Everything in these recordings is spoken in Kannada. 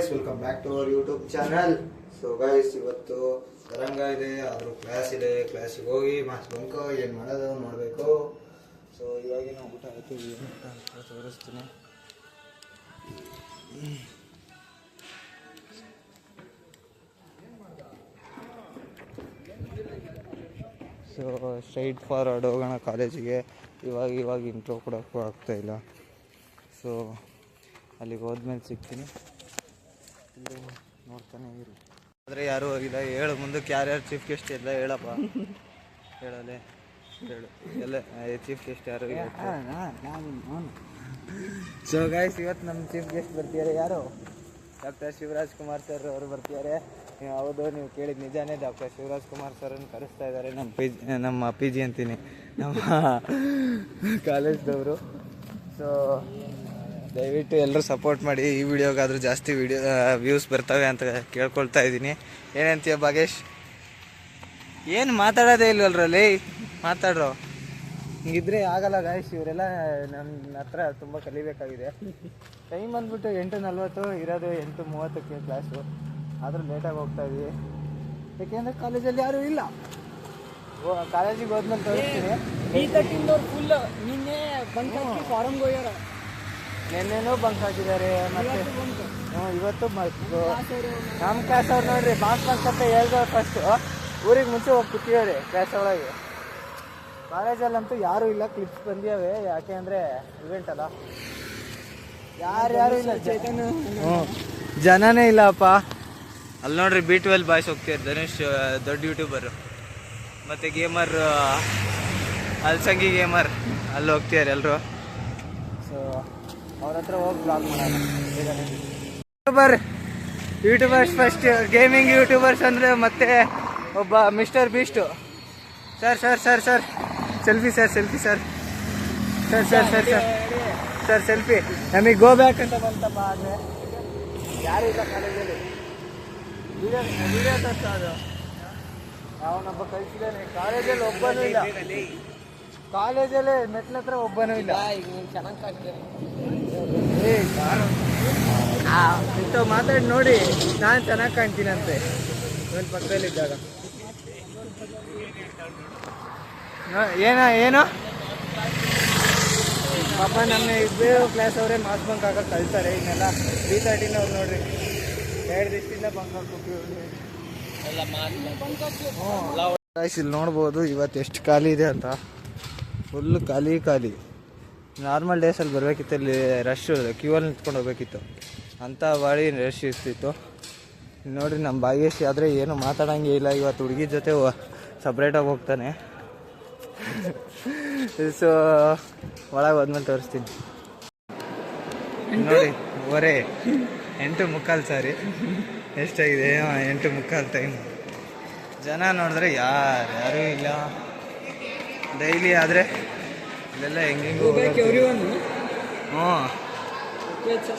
Guys, welcome back to our YouTube channel. So guys, ಇವತ್ತು ತರಂಗ ಇದೆ, ಆದರೂ ಕ್ಲಾಸ್ ಇದೆ. ಕ್ಲಾಸಿಗೆ ಹೋಗಿ ಮಾಸ್ ಬಂಕ ಏನು ಮಾಡೋದು ನೋಡಬೇಕು. ಸೊ ಇವಾಗಿನ ಊಟ ಆಯಿತು, ಏನು ಊಟ ಅಂತ ತೋರಿಸ್ತೀನಿ. ಸೊ ಸ್ಟ್ರೈಟ್ ಫಾರ್ವರ್ಡ್ ಹೋಗೋಣ ಕಾಲೇಜಿಗೆ. ಇವಾಗ ಇಂಟ್ರೋ ಕೊಡೋಕ್ಕೂ ಆಗ್ತಾಯಿಲ್ಲ. ಸೊ ಅಲ್ಲಿಗೆ ಹೋದ್ಮೇಲೆ ಸಿಗ್ತೀನಿ. ಇಲ್ಲಿ ನೋಡ್ತಾನೆ ಇರು. ಆದರೆ ಯಾರೂ ಹೋಗಿಲ್ಲ. ಹೇಳು ಮುಂದಕ್ಕೆ ಯಾರ್ಯಾರು ಚೀಫ್ ಗೆಸ್ಟ್ ಎಲ್ಲ ಹೇಳಪ್ಪ. ಹೇಳಲೆ ಹೇಳು ಎಲ್ಲ ಚೀಫ್ ಗೆಸ್ಟ್ ಯಾರು? ಸೊ ಗೈಸ್, ಇವತ್ತು ನಮ್ಮ ಚೀಫ್ ಗೆಸ್ಟ್ ಬರ್ತಿದ್ದಾರೆ. ಯಾರು? ಡಾಕ್ಟರ್ ಶಿವರಾಜ್ ಕುಮಾರ್ ಸರ್ ಅವರು ಬರ್ತಿದ್ದಾರೆ. ಹೌದು, ನೀವು ಕೇಳಿದ ನಿಜಾನೇ. ಡಾಕ್ಟರ್ ಶಿವರಾಜ್ ಕುಮಾರ್ ಸರ್ನ್ನು ಕರೆಸ್ತಾ ಇದ್ದಾರೆ ನಮ್ಮ ಪಿ ಜಿ ಅಂತೀನಿ, ನಮ್ಮ ಕಾಲೇಜ್ದವರು. ಸೊ ದಯವಿಟ್ಟು ಎಲ್ಲರೂ ಸಪೋರ್ಟ್ ಮಾಡಿ. ಈ ವಿಡಿಯೋಗಾದರೂ ಜಾಸ್ತಿ ವ್ಯೂಸ್ ಬರ್ತವೆ ಅಂತ ಕೇಳ್ಕೊಳ್ತಾ ಇದ್ದೀನಿ. ಏನಂತೀಯ ಭಾಗೇಶ್? ಏನು ಮಾತಾಡೋದೇ ಇಲ್ವಲ್ರಲ್ಲಿ, ಮಾತಾಡ್ರೋ. ಹಿಂಗಿದ್ರೆ ಆಗಲ್ಲ ಗಾಯಸ್. ಇವರೆಲ್ಲ ನನ್ನ ಹತ್ರ ತುಂಬ ಕಲಿಬೇಕಾಗಿದೆ. ಟೈಮ್ ಬಂದ್ಬಿಟ್ಟು 8:40, ಇರೋದು 8:30ಕ್ಕೆ ಕ್ಲಾಸು. ಆದರೂ ಲೇಟಾಗಿ ಹೋಗ್ತಾ ಇದ್ದೀವಿ, ಯಾಕೆಂದರೆ ಕಾಲೇಜಲ್ಲಿ ಯಾರೂ ಇಲ್ಲ. ಕಾಲೇಜಿಗೆ ಹೋದ್ಮೇಲೆ ತೋರಿಸ್ತೀನಿ. ಫುಲ್ ನಿನ್ನೆ ಬಂಕ್ ಫಾರಮ್ಗೆ ಹೋಗ್ಯಾರ, ನೆನ್ನೆನೂ ಬಂಕ್ ಹಾಕಿದ್ದಾರೆ. ಮತ್ತೆ ಇವತ್ತು ನಮ್ಮ ಕ್ಲಾಸ್ ಅವ್ರು ನೋಡ್ರಿ, ಬಂಕ್ ಅಂತ ಹೇಳ್ದವ್ರು ಫಸ್ಟು ಊರಿಗೆ ಮುಂಚೆ ಹೋಗಿ ಕೂತಿದ್ದಾರೆ ಕ್ಲಾಸ್ ಒಳಗೆ. ಕಾಲೇಜಲ್ಲಂತೂ ಯಾರೂ ಇಲ್ಲ. ಕ್ಲಿಪ್ಸ್ ಬಂದಿವೆ, ಯಾಕೆ ಅಂದರೆ ಇವೆಂಟ್ ಅಲ್ಲ. ಯಾರ್ಯಾರು ಇಲ್ಲ, ಜನನೇ ಇಲ್ಲಪ್ಪ. ಅಲ್ಲಿ ನೋಡ್ರಿ B12 ಬಾಯ್ಸ್ ಹೋಗ್ತಿದ್ದಾರೆ. ಧನುಷ್ ದೊಡ್ಡ ಯೂಟ್ಯೂಬರು, ಮತ್ತು ಗೇಮರ್ ಅಲ್ಸಂಗಿ ಗೇಮರ್ ಅಲ್ಲಿ ಹೋಗ್ತಿದ್ದಾರೆ ಎಲ್ಲರೂ. ಸೊ ಅವ್ರ ಹತ್ರ ಹೋಗಿ ಬ್ಲಾಗ್ ಮಾಡೋಣ. ಯೂಟ್ಯೂಬರ್ಸ್ ಫಸ್ಟ್ ಗೇಮಿಂಗ್ ಯೂಟ್ಯೂಬರ್ಸ್ ಅಂದರೆ ಮತ್ತೆ ಒಬ್ಬ mister Beast. Sir sir sir sir selfie sir, selfie sir, sir sir sir sir sir selfie. ನಮಗೆ ಗೋ ಬ್ಯಾಕ್ ಅಂತ ಬಂತಪ್ಪ. ಆದರೆ ಯಾರೂ ಇಲ್ಲ ಕಾಲೇಜಲ್ಲಿ. ವಿಡಿಯೋ ತರ್ತಾ ಅದು ಅವನೊಬ್ಬ ಕಳಿಸಿದ್ದಾನೆ. ಕಾಲೇಜಲ್ಲಿ ಒಬ್ಬನೂ ಇಲ್ಲ. ಕಾಲೇಜಲ್ಲೇ ಮೆಟ್ಲ ಹತ್ರ ಒಬ್ಬನೂ ಇಲ್ಲ. ಇಂಥ ಮಾತಾಡಿ ನೋಡಿ, ನಾನು ಚೆನ್ನಾಗಿ ಕಾಣ್ತೀನಂತೆ ಇವನ್ ಪಕ್ಕದಲ್ಲಿದ್ದಾಗ. ಏನು ಪಾಪ ನಮ್ಮ ಇಬ್ಬರು ಕ್ಲಾಸ್ ಅವರೇ ಮಾಸ್ ಬಂಕ್ ಹಾಕಕ್ಕೆ ಕಳ್ತಾರೆ. ಇನ್ನೆಲ್ಲ B13 ಅವ್ರು ನೋಡ್ರಿ 2 ದಿವಸದಿಂದ ಬಂಕ್ ಹಾಕ್ಬೇಕು. ಇಲ್ಲಿ ನೋಡ್ಬೋದು ಇವತ್ತು ಎಷ್ಟು ಖಾಲಿ ಇದೆ ಅಂತ. ಫುಲ್ಲು ಖಾಲಿ. ನಾರ್ಮಲ್ ಡೇಸಲ್ಲಿ ಬರಬೇಕಿತ್ತು, ಇಲ್ಲಿ ರಶ್ ಕ್ಯೂವಲ್ಲಿ ನಿಂತ್ಕೊಂಡು ಹೋಗ್ಬೇಕಿತ್ತು. ಅಂಥ ಬಾಳಿ ರಶ್ ಇರ್ತಿತ್ತು. ನೋಡಿರಿ ನಮ್ಮ ಭಾಗೇಶ್ ಆದರೆ ಏನು ಮಾತಾಡೋಂಗೆ ಇಲ್ಲ. ಇವತ್ತು ಹುಡುಗಿ ಜೊತೆ ಸಪ್ರೇಟಾಗಿ ಹೋಗ್ತಾನೆ. ಸೊ ಒಳಗೆ ಹೋದ್ಮೇಲೆ ತೋರಿಸ್ತೀನಿ ನೋಡಿ. 8:45 ಸಾರಿ, ಎಷ್ಟಾಗಿದೆ? 8:45 ಟೈಮ್. ಜನ ನೋಡಿದ್ರೆ ಯಾರೂ ಇಲ್ಲ. ಡೈಲಿ ಆದರೆ ಇಲ್ಲೆಲ್ಲ ಹೆಂಗೆಂಗೂ.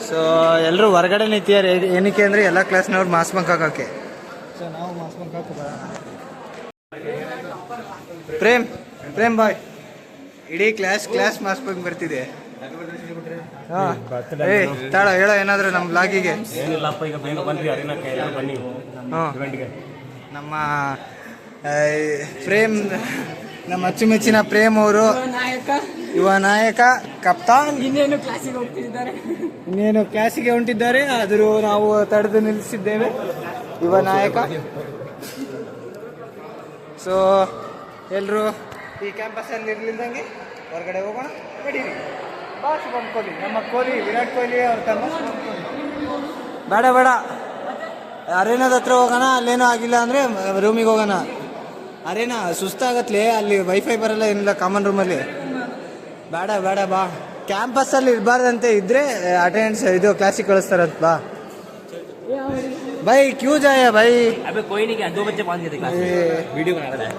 ಸೊ ಎಲ್ಲರೂ ಹೊರಗಡೆ ನಿಂತಿದ್ದಾರೆ. ಏನಕ್ಕೆ ಅಂದರೆ ಎಲ್ಲ ಕ್ಲಾಸ್ನವ್ರು ಮಾಸ್ ಬಂಕ್ ಹಾಕೋಕ್ಕೆ. ಸೊ ನಾವು ಮಾಸ್ ಬಂಕ್ ಹಾಕಿ ಬರೋಣ. ಪ್ರೇಮ್ ಬಾಯ್, ಇಡೀ ಕ್ಲಾಸ್ ಮಾಸ್ ಬಂಕ್ ಬರ್ತಿದೆ. ತಾಳ ಹೇಳೋ ಏನಾದರೂ ನಮ್ಮ ಬ್ಲಾಗಿಗೆ. ನಮ್ಮ ಪ್ರೇಮ್, ನಮ್ಮ ಅಚ್ಚುಮೆಚ್ಚಿನ ಪ್ರೇಮ್ ಅವರು, ಯುವ ನಾಯಕ ಕಪ್ತಾನ್, ಇನ್ನೇನು ಕ್ಲಾಸಿಗೆ ಹೊಂಟಿದ್ದಾರೆ. ಆದರೂ ನಾವು ತಡೆದು ನಿಲ್ಲಿಸಿದ್ದೇವೆ. ಯುವ ನಾಯಕ. ಸೊ ಎಲ್ಲರೂ ಈ ಕ್ಯಾಂಪಸ್ಸಲ್ಲಿ ಇರಲಿಲ್ಲದಂಗೆ ಹೊರಗಡೆ ಹೋಗೋಣ. ನಡೀರಿ ಬಾ. ಶುಭಮ್ ಕೊಹ್ಲಿ, ನಮ್ಮ ವಿರಾಟ್ ಕೊಹ್ಲಿ ಅವ್ರ ತಮ್ಮ. ಬೇಡ ಅರೇನಾದ ಹತ್ರ ಹೋಗೋಣ. ಅಲ್ಲೇನೂ ಆಗಿಲ್ಲ ಅಂದರೆ ರೂಮಿಗೆ ಹೋಗೋಣ. ಅರೇನಾ ಸುಸ್ತಾಗತ್ಲೆ, ಅಲ್ಲಿ ವೈಫೈ ಬರಲ್ಲ, ಏನಿಲ್ಲ ಕಾಮನ್ ರೂಮಲ್ಲಿ. ಬೇಡ ಬಾ. ಕ್ಯಾಂಪಸ್ಸಲ್ಲಿ ಇರಬಾರ್ದಂತೆ, ಇದ್ದರೆ ಅಟೆಂಡೆನ್ಸ್ ಇದು ಕ್ಲಾಸಿಗೆ ಕಳಿಸ್ತಾರಂತ. ಬಾ भाई, क्यों जाए भाई? अबे कोई नहीं, क्या 2 बच्चे 5 गए थे क्लास में, वीडियो बना रहा है।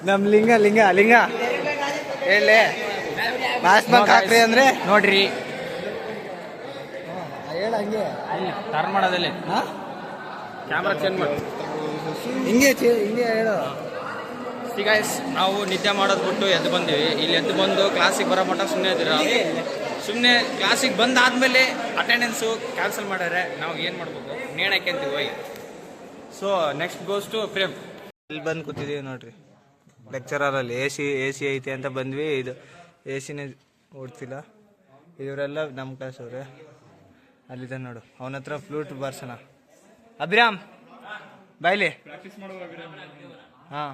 ನಮ್ ಲಿಂಗ ಹೇಳಿ ಮಾಸ್ ಬಂಕ್ ಹಾಕ್ರಿ ಅಂದ್ರೆ ನೋಡ್ರಿ. ಹೇಳ ಹಂಗೆ ಟರ್ನ್ ಮಾಡೋದಲ್ಲಿ ಕ್ಯಾಮ್ರಾ ಚೇಂಜ್ ಮಾಡಿ ಹಿಂಗೆ ಹೇಳು. ಈಗ ನಾವು ನಿದ್ದೆ ಮಾಡೋದು ಬಿಟ್ಟು ಎದ್ದು ಬಂದೀವಿ. ಇಲ್ಲಿ ಎದ್ದು ಬಂದು ಕ್ಲಾಸಿಗೆ ಬರೋ ಮಟ್ಟ ಸುಮ್ಮನೆ ಇದ್ದೀರ. ಸುಮ್ಮನೆ ಕ್ಲಾಸಿಗೆ ಬಂದಾದಮೇಲೆ ಅಟೆಂಡೆನ್ಸು ಕ್ಯಾನ್ಸಲ್ ಮಾಡ್ಯಾರೆ. ನಾವು ಏನು ಮಾಡ್ಬೇಕು ನೇಣಕ್ಕೆ ಅಂತೀವಿ ಹೋಗಿ. So next goes to Prem. ಇಲ್ಲಿ ಬಂದು ಕೂತಿದ್ದೀವಿ ನೋಡ್ರಿ ಲೆಕ್ಚರಲ್ಲಿ. ಎ ಸಿ ಐತೆ ಅಂತ ಬಂದ್ವಿ. ಇದು ಎ ಸಿನೇ ಓಡ್ತಿಲ್ಲ. ಇವರೆಲ್ಲ ನಮ್ಮ ಕ್ಲಾಸ್ ಅವ್ರೆ. ಅಲ್ಲಿದೆ ನೋಡು, ಅವನ ಹತ್ರ ಫ್ಲೂಟ್ ಬಾರ್ಸೋಣ. ಅಭಿರಾಮ್ ಬಾಯ್ಲಿ. ಹಾಂ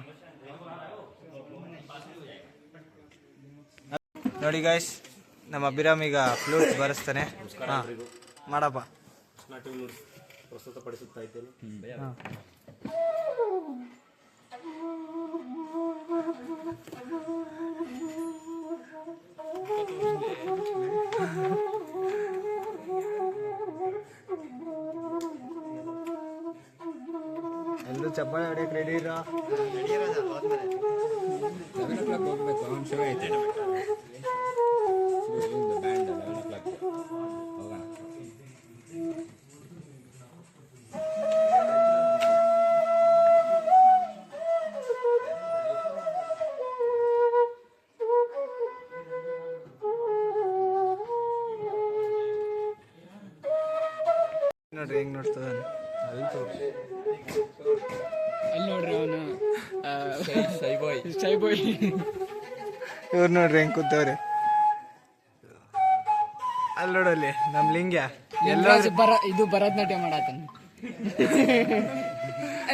ನೋಡಿ ಗಾಯ್ಸ್, ನಮ್ಮ ಅಭಿರಾಮ್ ಈಗ ಫ್ಲೂಟ್ ಬಾರಿಸ್ತಾನೆ. ಹಾಂ ಮಾಡಪ್ಪ. ಪ್ರಸ್ತುತಪಡಿಸುತ್ತಾ ಇದ್ದೇನೆ. ಎಲ್ಲರೂ ಚಪ್ಪಾಳೆ ಹೊಡೆಯಕ್ಕೆ ರೆಡಿ ಇರೋ. ನೋಡ್ರಿ ಹೆಂಗ್ ನೋಡ್ತದ. ಅಲ್ಲಿ ನೋಡ್ರಿ ಅವನು ಇವ್ರು ನೋಡ್ರಿ ಹೆಂಗ್ ಕೂತವ್ರೆ. ಅಲ್ಲಿ ನೋಡಲ್ಲಿ ನಮ್ ಲಿಂಗ್ಯ ಎಲ್ಲ ಇದು ಭರತನಾಟ್ಯ ಮಾಡಾತನ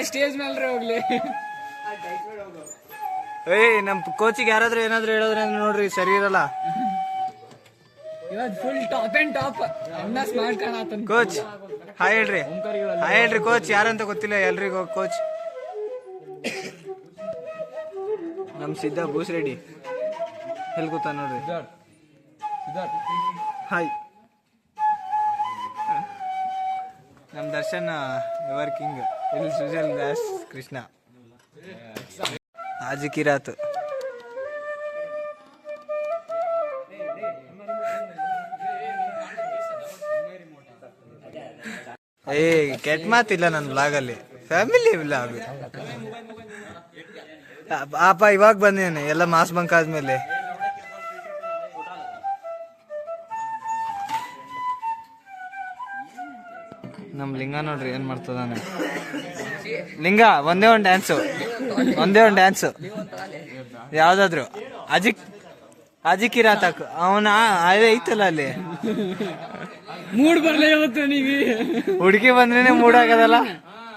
ಸ್ಟೇಜ್ ಮೇಲ್ರಿ ಹೋಗ್ಲಿ. ಏಯ್ ನಮ್ ಕೋಚಿಗೆ ಯಾರಾದ್ರೂ ಏನಾದ್ರು ಹೇಳಿದ್ರೆ ನೋಡ್ರಿ ಸರಿ ಇರಲ್ಲ. ಇವತ್ತು ಫುಲ್ ಟಾಪ್ ಅಂಡ್ ಟಾಪ್ ಅನ್ನ ಸ್ಮಾರ್ಟ್ ಕಾಣಾತನ. ಕೋಚ್ ಹಾಯ್ ಹೇಳ್ರಿ. ಹಾಯ್ ಹೇಳ್ರಿ ಕೋಚ್. ಯಾರಂತ ಗೊತ್ತಿಲ್ಲ ಎಲ್ರಿಗೂ ಕೋಚ್. ನಮ್ ಸಿದ್ಧ ಬೂಸ್ ರೆಡಿ ಎಲ್ಲಿ ಕೂತ ನೋಡ್ರಿ. ಹಾಯ್. ನಮ್ ದರ್ಶನ್ ಎವರ್ ಕಿಂಗ್. ಇಲ್ಲಿ ಸುಜಲ್ ದಾಸ್ ಕೃಷ್ಣ ಆಜಿಕಿರಾತ್. ಏ ಕೆಟ್ಟ ಮಾತಿಲ್ಲ ನನ್ನ ಬ್ಲಾಗಲ್ಲಿ. Family blog. ಪಾಪ ಇವಾಗ ಬಂದೇನೆ ಎಲ್ಲ ಮಾಸ್ ಬಂಕ್ ಆದ್ಮೇಲೆ. ನಮ್ ಲಿಂಗ ನೋಡ್ರಿ ಏನ್ ಮಾಡ್ತದಾನೆ. ಲಿಂಗ ಒಂದೇ ಒಂದು ಡ್ಯಾನ್ಸು ಯಾವ್ದಾದ್ರು ಅಜಿಕಿರಾತಕ್ ಅವನ ಅದೇ ಐತಲ್ಲ ಅಲ್ಲಿ. ಮೂಡ್ ಬರ್ಲೇ ಇವತ್ತು ನೀವಿ. ಹುಡುಗಿ ಬಂದ್ರೇನೆ ಮೂಡ್ ಆಗದಲ್ಲ.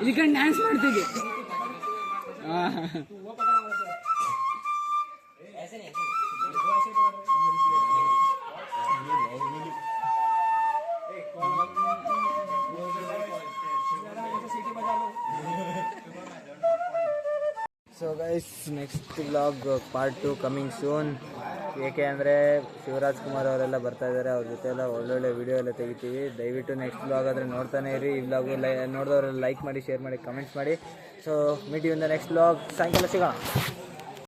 ಇದಕ್ಕೆ ಡ್ಯಾನ್ಸ್ ಮಾಡ್ತಿದ್ದೆ. So guys next vlog part 2 coming soon. ಏಕೆ ಅಂದರೆ ಶಿವರಾಜ್ ಕುಮಾರ್ ಅವರೆಲ್ಲ ಬರ್ತಾ ಇದ್ದಾರೆ. ಅವ್ರ ಜೊತೆ ಎಲ್ಲ ಒಳ್ಳೊಳ್ಳೆ ವಿಡಿಯೋ ಎಲ್ಲ ತೆಗಿತೀವಿ. ದಯವಿಟ್ಟು ನೆಕ್ಸ್ಟ್ ವ್ಲಾಗ್ ಆದರೆ ನೋಡ್ತಾನೆ ಇರಿ. ಈ ವ್ಲಾಗು ನೋಡಿದವರೆಲ್ಲ ಲೈಕ್ ಮಾಡಿ, ಶೇರ್ ಮಾಡಿ, ಕಮೆಂಟ್ಸ್ ಮಾಡಿ. So meet you in the next vlog. ಸಾಯಂಕಾಲ ಸಿಗೋಣ.